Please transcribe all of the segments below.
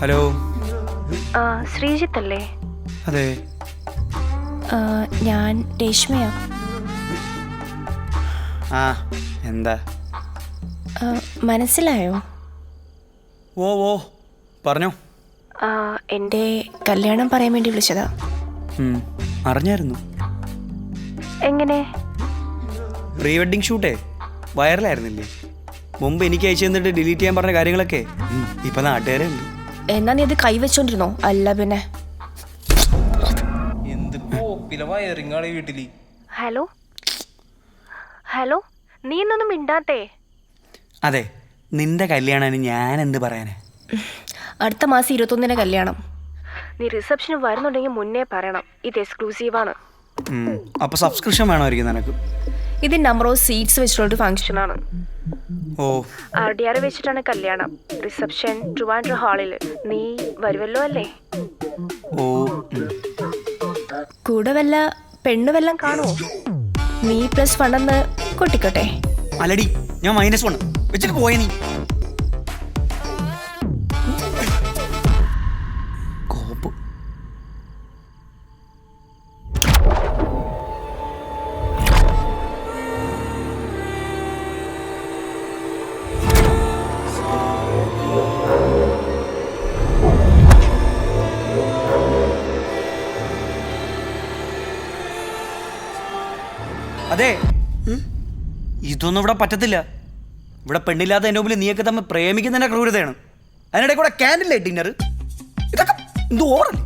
Hello. Sreejith അല്ലേ? അതെ. ഞാൻ രേഷ്മയാ. ആ, എന്താ? മനസ്സിലായോ? ഓ ഓ പറഞ്ഞോ. എൻ്റെ കല്യാണം പറയാൻ വേണ്ടി വിളിച്ചതാ. അറിഞ്ഞായിരുന്നു. എങ്ങനെ? പ്രീ വെഡിങ് ഷൂട്ടേ വൈറലായിരുന്നില്ലേ? മുമ്പ് എനിക്ക് അയച്ചു തന്നിട്ട് ഡിലീറ്റ് ചെയ്യാൻ പറഞ്ഞ കാര്യങ്ങളൊക്കെ ഇപ്പൊ നാട്ടുകാരെ ഉണ്ട്. എന്നാ നീ അത് കൈവച്ചോണ്ടിരുന്നോ? അല്ല പിന്നെ. ഹലോ ഹലോ, നീ എന്നൊന്നും മിണ്ടാത്തേ. അതെ, നിന്റെ കല്യാണം ഞാൻ എന്ത് പറയാനാ? അടുത്ത മാസം 21 കല്യാണം. നീ റിസപ്ഷന് വരുന്നുണ്ടെങ്കിൽ മുന്നേ പറയണം. ഇത് എക്സ്ക്ലൂസീവാണ്. അപ്പൊ സബ്സ്ക്രിപ്ഷൻ വേണമായിരിക്കും നിനക്ക്. ഇത് നമ്പർ ഓഫ് സീറ്റ്സ് വെച്ചിട്ടുള്ളൊരു ഫംഗ്ഷനാണ്. ഓ, RDR വെച്ചിട്ടാണ് കല്യാണം. റിസപ്ഷൻ ട്രിവാൻഡ്രം ഹാളിൽ. നീ വരുമല്ലോ അല്ലേ? ഓ, കൂടെ വല്ല പെണ്ണു വല്ലം കാണുമോ? നീ +1 എന്ന് കൊട്ടിക്കോട്ടെ. അല്ലടി, ഞാൻ -1 വെച്ചിട്ട് പോയ നീ. കോപ്പ്. അതെ, ഇതൊന്നും ഇവിടെ പറ്റത്തില്ല. ഇവിടെ പെണ്ണില്ലാത്ത എൻ്റെ മുമ്പിൽ നീയൊക്കെ തമ്മിൽ പ്രേമിക്കുന്നതിൻ്റെ ക്രൂരതയാണ്. അതിനിടെ കൂടെ ക്യാൻഡിൽ ഡിന്നർ, ഇതൊക്കെ എന്ത് ഓവറല്ലേ?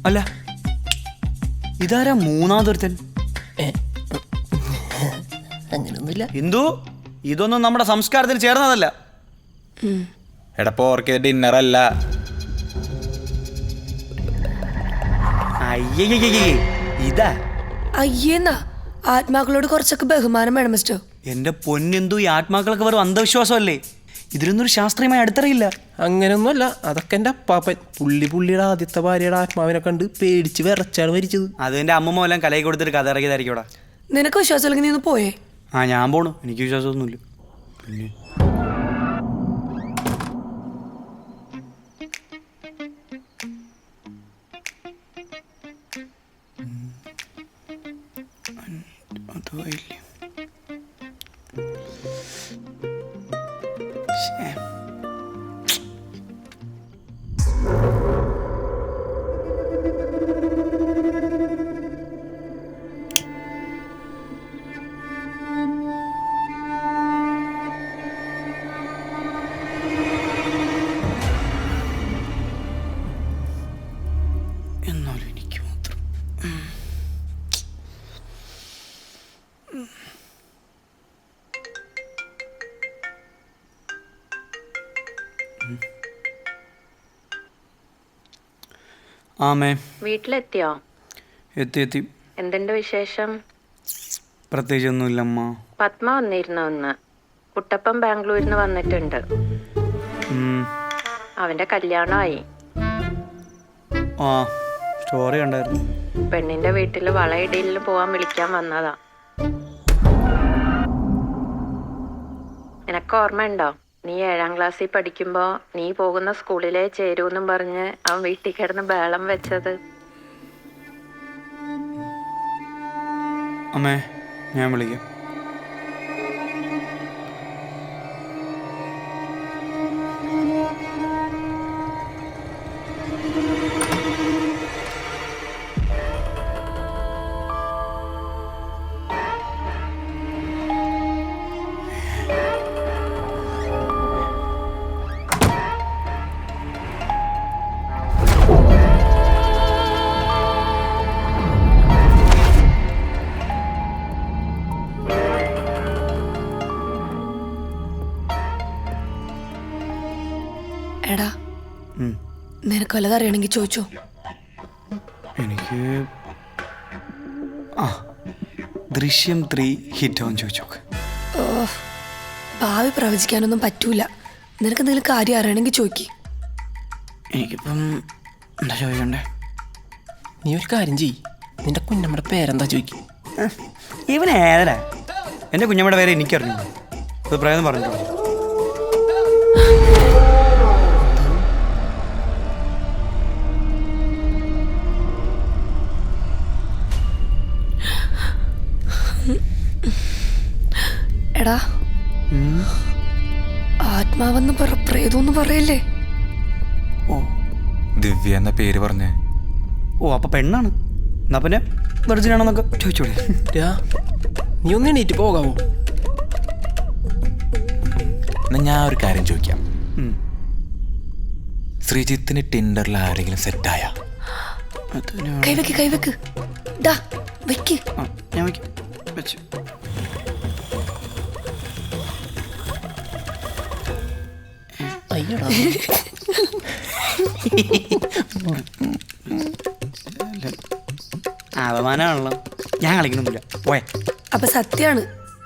അല്ല, ഇതാരാ മൂന്നാമതൊരുത്തൻ? അങ്ങനെയൊന്നുമില്ല. ഹിന്ദു, ഇതൊന്നും നമ്മുടെ സംസ്കാരത്തിൽ ചേർന്നതല്ല. എടപ്പോ ഓർക്കിയ ഡിന്നറല്ല. അയ്യേ, ഇതാ. അയ്യേന്നാ, ആത്മാക്കളോട് കുറച്ചൊക്കെ ബഹുമാനം വേണം മിസ്റ്റർ. എന്റെ പൊന്നെന്തു, ഈ ആത്മാക്കളൊക്കെ വെറും അന്ധവിശ്വാസമല്ലേ? ഇതിലൊന്നും ഒരു ശാസ്ത്രീയമായി അടുത്തറിയില്ല. അങ്ങനെയൊന്നുമല്ല, അതൊക്കെ എൻ്റെ അപ്പാപ്പൻ. പുള്ളിയുടെ ആദ്യത്തെ ഭാര്യയുടെ ആത്മാവിനെ കണ്ട് പേടിച്ച് വിറച്ചാണ് മരിച്ചത്. അത് എൻ്റെ അമ്മമ്മ എല്ലാം കലയിൽ കൊടുത്തിട്ട് കഥ ഇറക്കിയതായിരിക്കും ഇവിടെ. നിനക്ക് വിശ്വാസം അല്ലെങ്കിൽ നീ ഒന്ന് പോയേ. ഞാൻ പോണു, എനിക്ക് വിശ്വാസമൊന്നുമില്ല. പിന്നെ എന്നാലും എനിക്ക് മാത്രം. ആമേ, വീട്ടിലെത്തിയോ? എത്തി. എന്തുണ്ട് വിശേഷം? പ്രത്യേകിച്ചൊന്നുമില്ലമ്മ. പത്മ വന്നിരുന്നു ഒന്ന്. കുട്ടപ്പൻ ബാംഗ്ലൂരിൽ നിന്ന് വന്നിട്ടുണ്ട്. അവന്റെ കല്യാണമായി. ആ, സ്റ്റോറി കണ്ടായിരുന്നു. പെണ്ണിന്റെ വീട്ടിൽ വളയിടലിന് പോവാൻ വിളിക്കാൻ വന്നതാ. നിനക്ക് ഓർമ്മയുണ്ടോ? നീ 7ാം ക്ലാസ്സിൽ പഠിക്കുമ്പോ നീ പോകുന്ന സ്കൂളിലെ ചേരൂന്നും പറഞ്ഞ് അവൻ വീട്ടിൽ കിടന്ന് ബഹളം വെച്ചത്. അമ്മേ, ഞാൻ വിളിക്കാം. എടാ, നിനക്ക് വല്ലതും അറിയണമെങ്കിൽ ചോദിച്ചോ. എനിക്ക് ദൃശ്യം 3 ഹിറ്റോന്ന് ചോദിച്ചോക്ക്. ഭാവി പ്രവചിക്കാനൊന്നും പറ്റൂല. നിനക്ക് എന്തെങ്കിലും കാര്യം അറിയണമെങ്കിൽ ചോദിക്ക്. എനിക്കിപ്പം എന്താ ചോദിക്കണ്ടേ? നീ ഒരു കാര്യം ചെയ്യ്, നിന്റെ കുഞ്ഞമ്മയുടെ പേരെന്താ ചോദിക്കും. ഇവൻ ഏതരാ? എൻ്റെ കുഞ്ഞമ്മയുടെ പേര് എനിക്കറിഞ്ഞു. അഭിപ്രായം പറഞ്ഞിട്ടുള്ളൂ. എടാ ആത്മാവെന്ന് പ്രേതോന്ന് പറയല്ലേ? ഓ ദിവ്യ എന്ന പേര് പറഞ്ഞേ. ഓ അപ്പൊ പെണ്ണാണ്. എന്നാ പിന്നെ വെർജിനാണെന്നൊക്കെ ചോദിച്ചോളൂ. നീ ഒന്ന് എണീറ്റ് പോകാവോ? എന്നാ ഞാൻ ഒരു കാര്യം ചോദിക്കാം. ശ്രീജിത്തിന് ടിൻഡറിൽ ആരെങ്കിലും സെറ്റായ? കൈവെക്ക് ഡാ വെക്ക്. ഞാൻ വയ്ക്കും. വെച്ചു. അയ്യടാ അപമാനമാണല്ലോ. ഞാൻ കളിക്കണമെന്നില്ല. പോയെ. അപ്പൊ സത്യാണ്.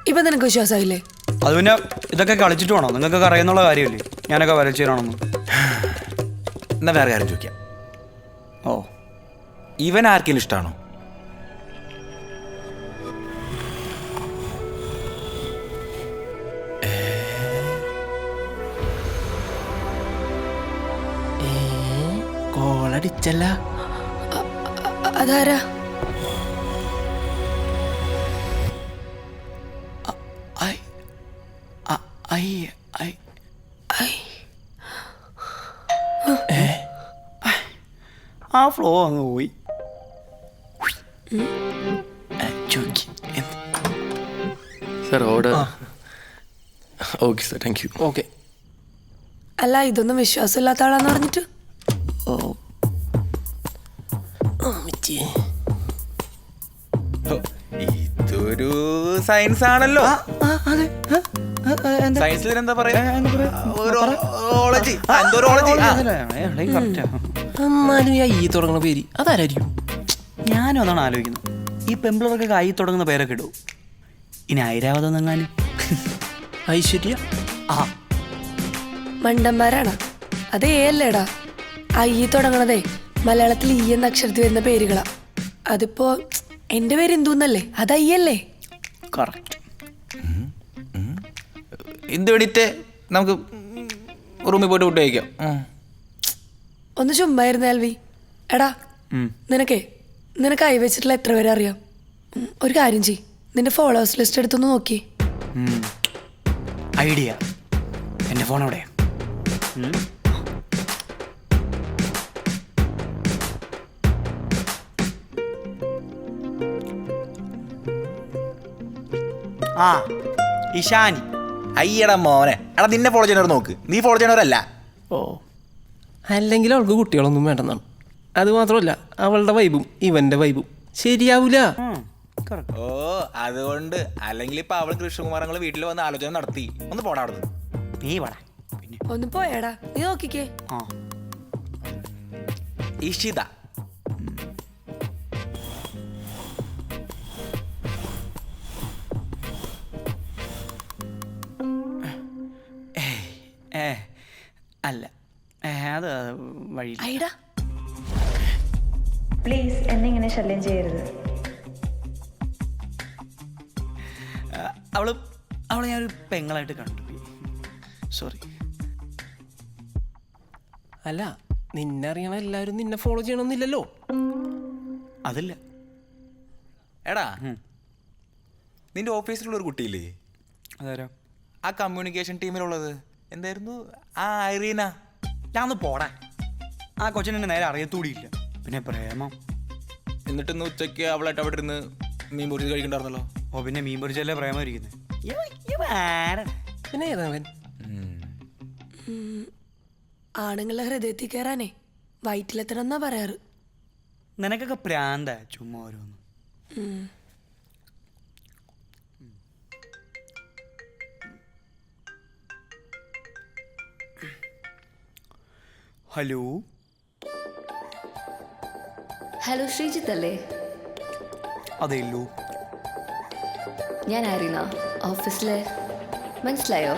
ഇപ്പൊ നിനക്ക് വിശ്വാസമായില്ലേ? അത് പിന്നെ ഇതൊക്കെ കളിച്ചിട്ട് വേണോ? നിങ്ങൾക്കൊക്കെ അറിയുന്നുള്ള കാര്യമല്ലേ ഞാനൊക്കെ വരച്ചു തരാണെന്ന്. എന്നാ വേറെ കാര്യം ചോദിക്കാം. ഓ ഇവൻ ആർക്കെങ്കിലും ഇഷ്ടമാണോ? കോളടിച്ചല്ല. അതാരാ? ആ ഫ്ലോ അങ്ങ് പോയി. Sir order. Okay sir, thank you. Okay. അല്ല ഇതൊന്നും വിശ്വാസമില്ലാത്ത ആളാന്ന് പറഞ്ഞിട്ട്. ഇതൊരു സയൻസ് ആണല്ലോ. സയൻസിൽ എന്താ പറയാ? എന്നാലും ഈ തുടങ്ങുന്ന പേര് അതാരായിരിക്കും? ഞാനും അതാണ് ആലോചിക്കുന്നത്. ഈ പെമ്പിളർക്കൊക്കെ ആയി തുടങ്ങുന്ന പേരൊക്കെ ഇടൂ. ഇനി ഐരാവതം എങ്ങാനും. ഐശ്വര്യ. ആ മണ്ടന്മാരാണ്. അത് അല്ലേടാ. ഈ തുടങ്ങണതേ മലയാളത്തിൽ ഈ എന്ന അക്ഷരത്തിൽ വരുന്ന പേരുകളാ. അതിപ്പോ എന്റെ പേര് എന്തുന്നല്ലേ? അത് അയ്യല്ലേ? കറക്റ്റ്. എന്ത് വേണ്ടിട്ട് നമുക്ക് റൂമിൽ പോയിട്ട് ഫുഡ് കഴിക്കാം. ഒന്ന് ചുമ്മായിരുന്നു ആൽവി. എടാ നിനക്ക് കൈ വെച്ചിട്ടുള്ള എത്ര പേരെ അറിയാം? ഒരു കാര്യം ചെയ്, നിന്റെ ഫോളോവേഴ്സ് ലിസ്റ്റ് എടുത്തൊന്ന് നോക്കി. ഐഡിയ. എൻ്റെ ഫോൺ എവിടെയാ? ആ ഇഷാനി. അയ്യടാ മോനെ, എടാ നിന്നെ ഫോളോ ചെയ്യണവർ നോക്ക്, നീ ഫോളോ ചെയ്യണവരല്ല. ഓ അല്ലെങ്കിൽ അവൾക്ക് കുട്ടികളൊന്നും വേണ്ടെന്നാണ്. അത് മാത്രമല്ല അവളുടെ വൈബും ഇവന്റെ വൈബും ശരിയാവൂല. ഓ അതുകൊണ്ട് അല്ലെങ്കിൽ ഇപ്പൊ അവൾ കൃഷ്ണകുമാരങ്ങൾ വീട്ടിൽ വന്ന് ആലോചന നടത്തി. ഒന്ന് പോടാ അവിടുന്ന്. നീ വേടാ. പിന്നെ ഒന്ന് പോയാടാ, നീ നോക്കിക്കേ. ആ ഇഷിത. അല്ല അത് വഴി. ഐഡാ പ്ലീസ് എന്നിങ്ങനെ ശല്യം ചെയ്യരുത്. അവളെ ഞാനൊരു പെങ്ങളായിട്ട് കണ്ടുപോയി. സോറി. അല്ല നിന്നെ അറിയണ എല്ലാവരും നിന്നെ ഫോളോ ചെയ്യണമെന്നില്ലല്ലോ. അതില്ല. എടാ നിന്റെ ഓഫീസിലുള്ള ഒരു കുട്ടിയില്ലേ? അതാരാ? ആ കമ്മ്യൂണിക്കേഷൻ ടീമിലുള്ളത് എന്തായിരുന്നു? ആ ഐറീന. ഞാൻ ഒന്ന് പോടാ. ആ കൊച്ചിനെ നേരെ അറിയത്തൂടിയില്ല. പിന്നെ പ്രേമം. എന്നിട്ട് ഇന്ന് ഉച്ചയ്ക്ക് അവളായിട്ട് അവിടെ ഇരുന്ന് മീൻ പൊരിച്ച് കഴിക്കണ്ടായിരുന്നല്ലോ. ഓ പിന്നെ മീൻ പൊരിച്ചല്ലേ പ്രേമം ഇരിക്കുന്നത്. പിന്നെ ഏതാവൻ? ആണുങ്ങളുടെ ഹൃദയത്തിൽ കയറാനേ വയറ്റിലെത്തണമെന്നാ പറയാറ്. നിനക്കൊക്കെ പ്രാന്ത ചുമ്മാ ഓരോന്ന്. ഹലോ ഹലോ, ശ്രീജിത്ത് അല്ലേ? അതേല്ലോ. ഞാൻ ആരീന, ഓഫീസിലെ. മനസ്സിലായോ?